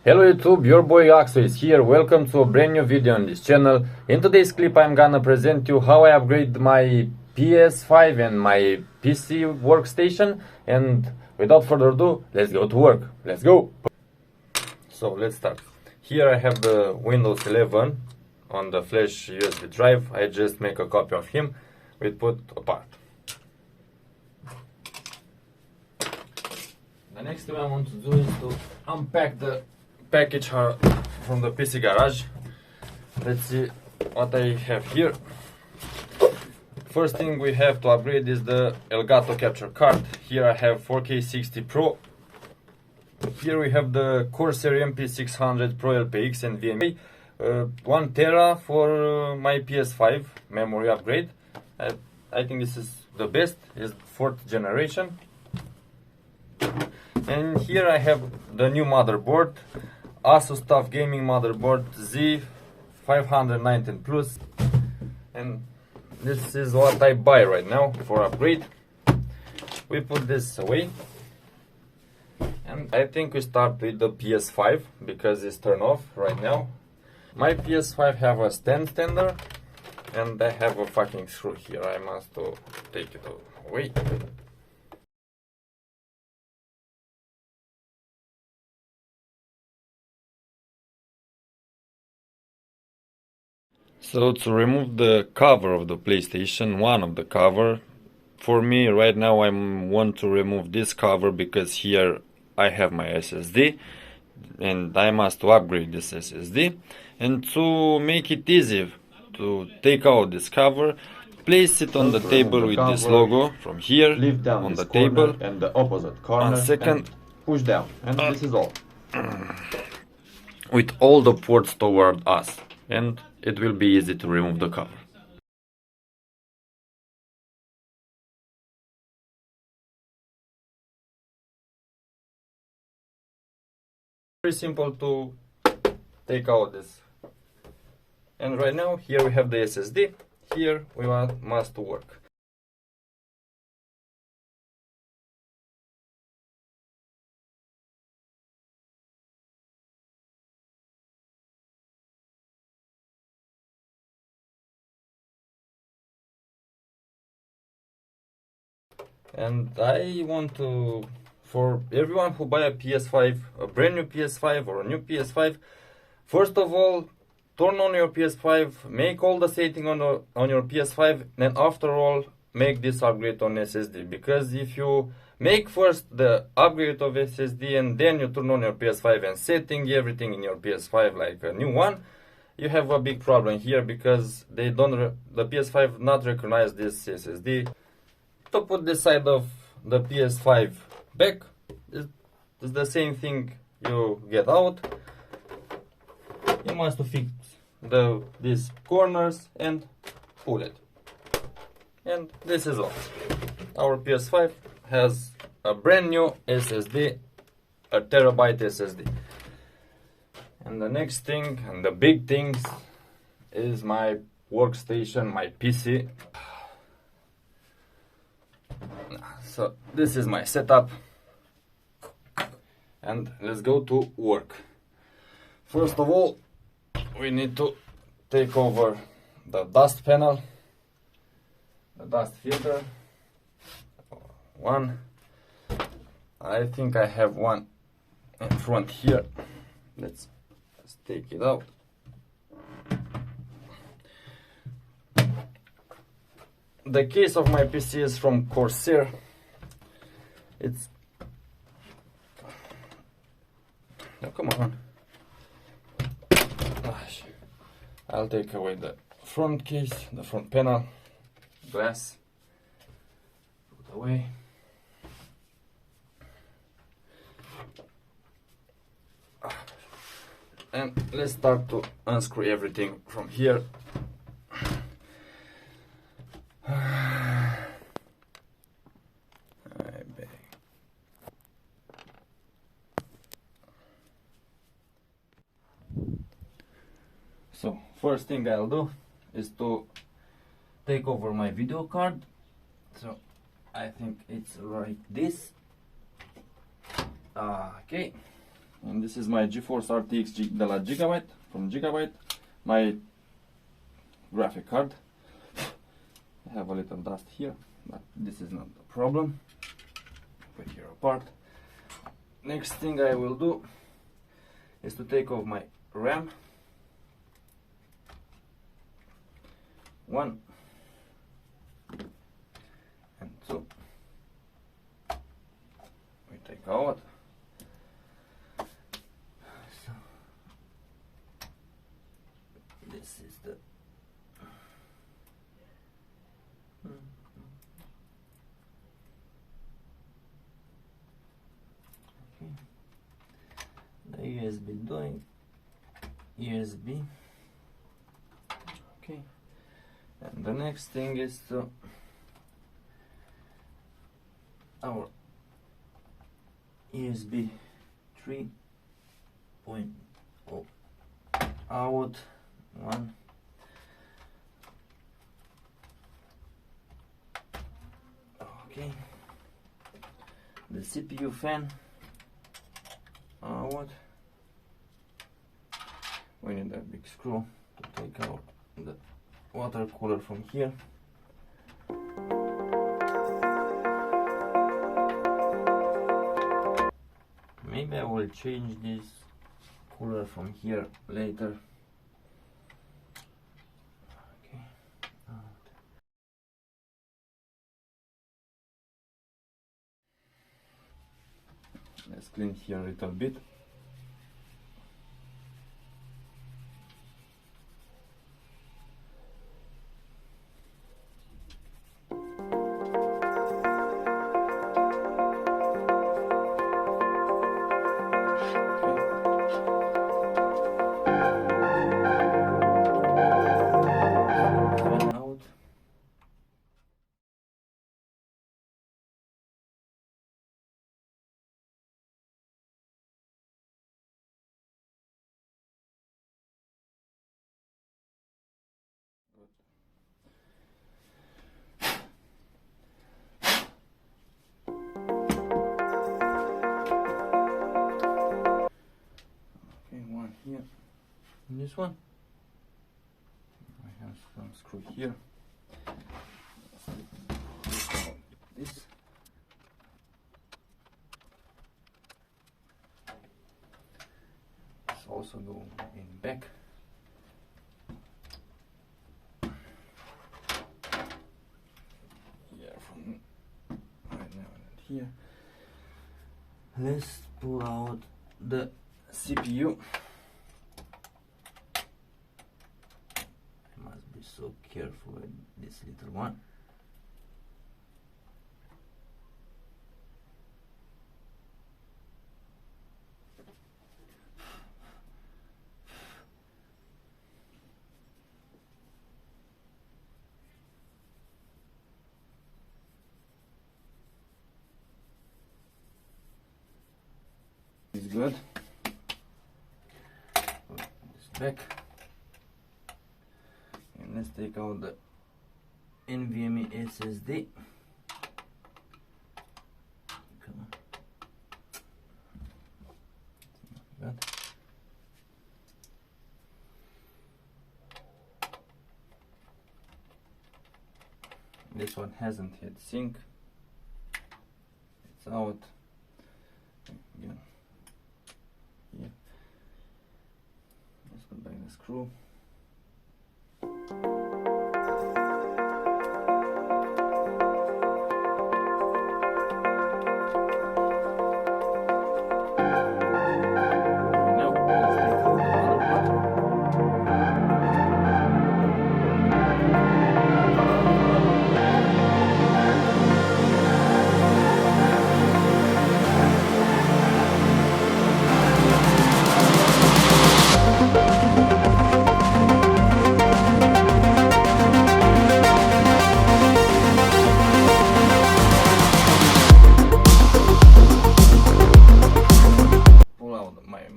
Hello YouTube, your boy Axo is here. Welcome to a brand new video on this channel. In today's clip I'm gonna present you how I upgrade my PS5 and my PC workstation. And without further ado, let's go to work. Let's go! So let's start. Here I have the Windows 11 on the flash USB drive. I just make a copy of him. We put apart. The next thing I want to do is to unpack the package from the PC garage. Let's see what I have here. First thing we have to upgrade is the Elgato capture card. Here I have 4K60 Pro. Here we have the Corsair MP600 Pro LPX and VMA. 1 Tera for my PS5 memory upgrade. I think this is the best, is 4th generation. And here I have the new motherboard, asus TUF gaming motherboard Z519 Plus, and this is what I buy right now for upgrade. We put this away, and I think we start with the PS5 because it's turned off right now. My PS5 have a stander, and I have a fucking screw here. I must take it away. So to remove the cover of the PlayStation, one of the cover, for me right now I want to remove this cover because here I have my SSD and I must upgrade this SSD. And to make it easy to take out this cover, place it on the table with this logo from here, lift down on this the table, and the opposite corner, 1 second, push down, and this is all. With all the ports toward us, and it will be easy to remove the cover. Very simple to take out this. And right now here we have the SSD. Here we must work. And I want to, for everyone who buy a PS5, a brand new PS5 or a new PS5, first of all, turn on your PS5, make all the settings on your PS5, then after all, make this upgrade on SSD. Because if you make first the upgrade of SSD and then you turn on your PS5 and setting everything in your PS5 like a new one, you have a big problem here because they don't, the PS5 not recognize this SSD. To put this side of the PS5 back, is the same thing you get out. You must fix these corners and pull it. And this is all. Our PS5 has a brand new SSD, a terabyte SSD. And the next thing, and the big things, is my workstation, my PC. So this is my setup, and let's go to work. First of all, we need to take over the dust panel, the dust filter. One, I think I have one in front here. Let's take it out. The case of my PC is from Corsair. It's... No, come on. Gosh. I'll take away the front case, the front panel, glass. Put away. And let's start to unscrew everything from here. So first thing I'll do is to take over my video card. So I think it's like this. Okay, And this is my GeForce RTX the last Gigabyte from Gigabyte. My graphic card. I have a little dust here, but this is not a problem. Put here apart. Next thing I will do is to take off my RAM. 1 and 2. We take out. So this is the the USB doing USB. Okay, and the next thing is to our USB 3.0 out 1. Okay, the CPU fan out. We need a big screw to take out the water cooler from here. Maybe I will change this cooler from here later. Okay. Let's clean here a little bit. Here, and this one I have some screw here. This also go in back. Here from right now and here. Let's pull out the CPU. So careful with this little one. It's good. Put this back. Let's take out the NVMe SSD. Come on. Good. This one hasn't hit sync. It's out. Again. Here. Let's put back the screw.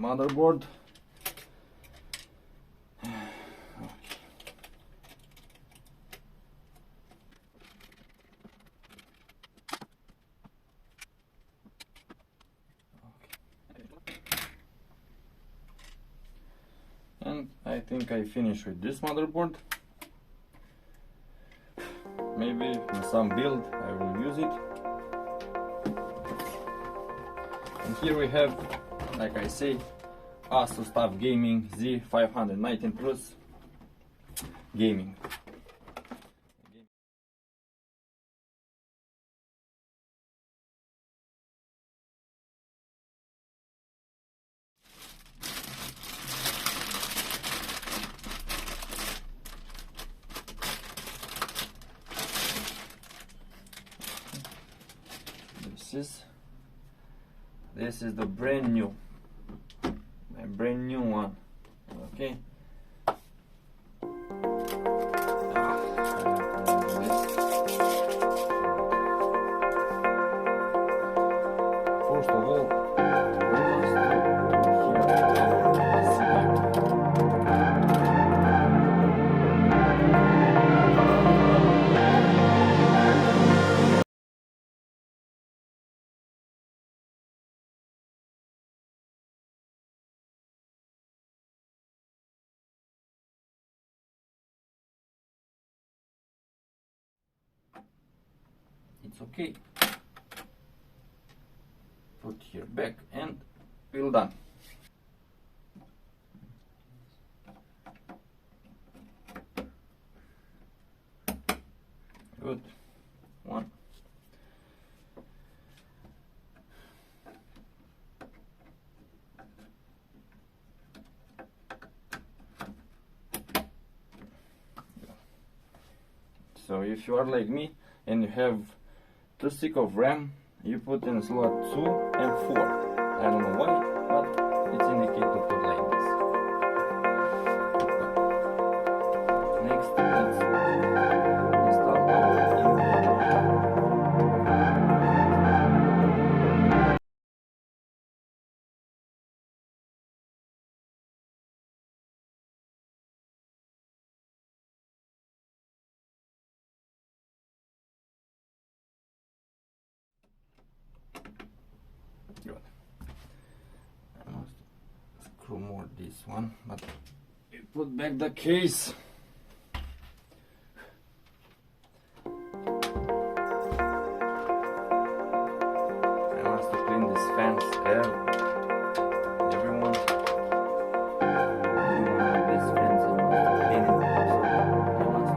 Motherboard. And I think I finish with this motherboard. Maybe in some build I will use it. And here we have, like I say, Asus TUF Gaming Z519 Plus Gaming. This is the brand new, my brand new one. Okay. First of all, we must hear our CPU. It's okay. Put here back and we're done. Good. One. So if you are like me and you have 2 stick of RAM, you put in slot 2 and 4. I don't know why, but it's indicated to put like this. Next, let's install our andmy. Good. I must screw more this one, but we put back the case. I must clean these fans everyone. These fans I must clean it. So I must.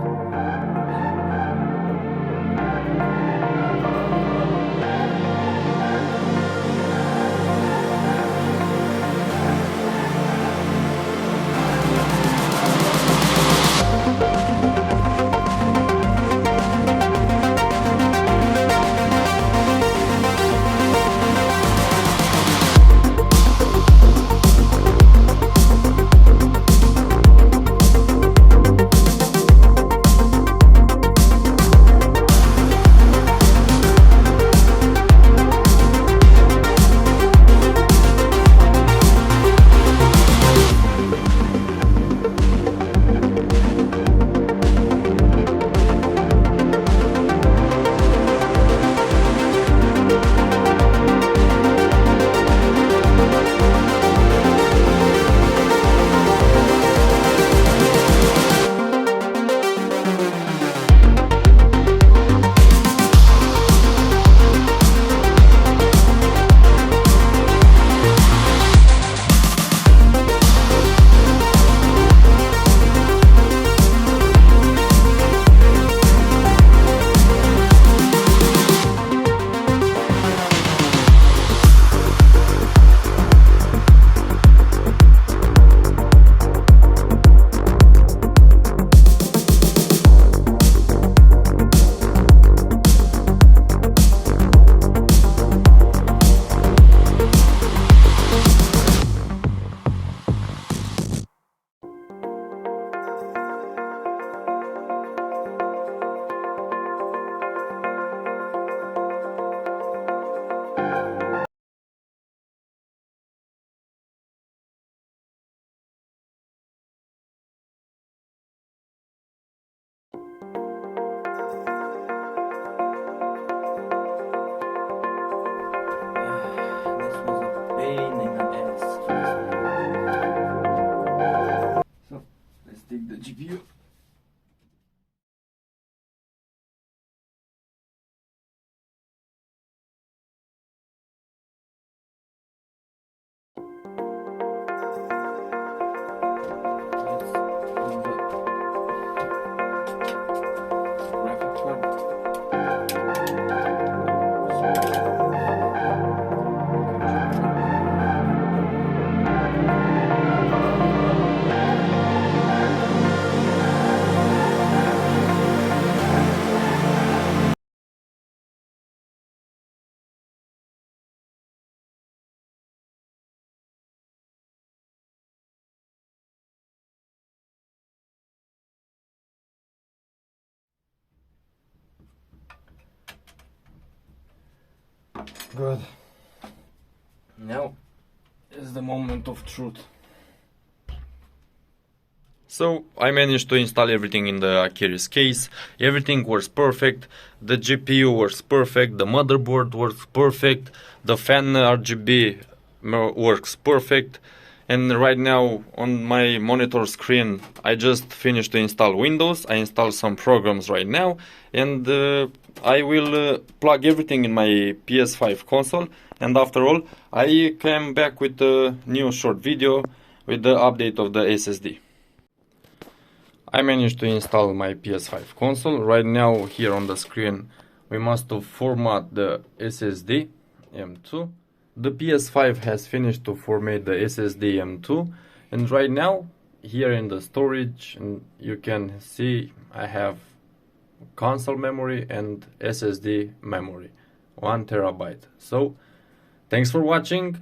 view. Good. Now is the moment of truth. So I managed to install everything in the Achilles case. Everything works perfect. The GPU works perfect. The motherboard works perfect. The fan RGB works perfect. And right now on my monitor screen, I just finished to install Windows. I installed some programs right now, and I will plug everything in my PS5 console. And after all, I came back with a new short video with the update of the SSD. I managed to install my PS5 console. Right now here on the screen we must format the SSD M2. The PS5 has finished to format the SSD M2, and right now here in the storage, and you can see I have console memory and SSD memory, 1 terabyte. So thanks for watching.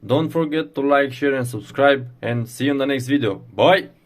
Don't forget to like, share and subscribe, and see you in the next video. Bye!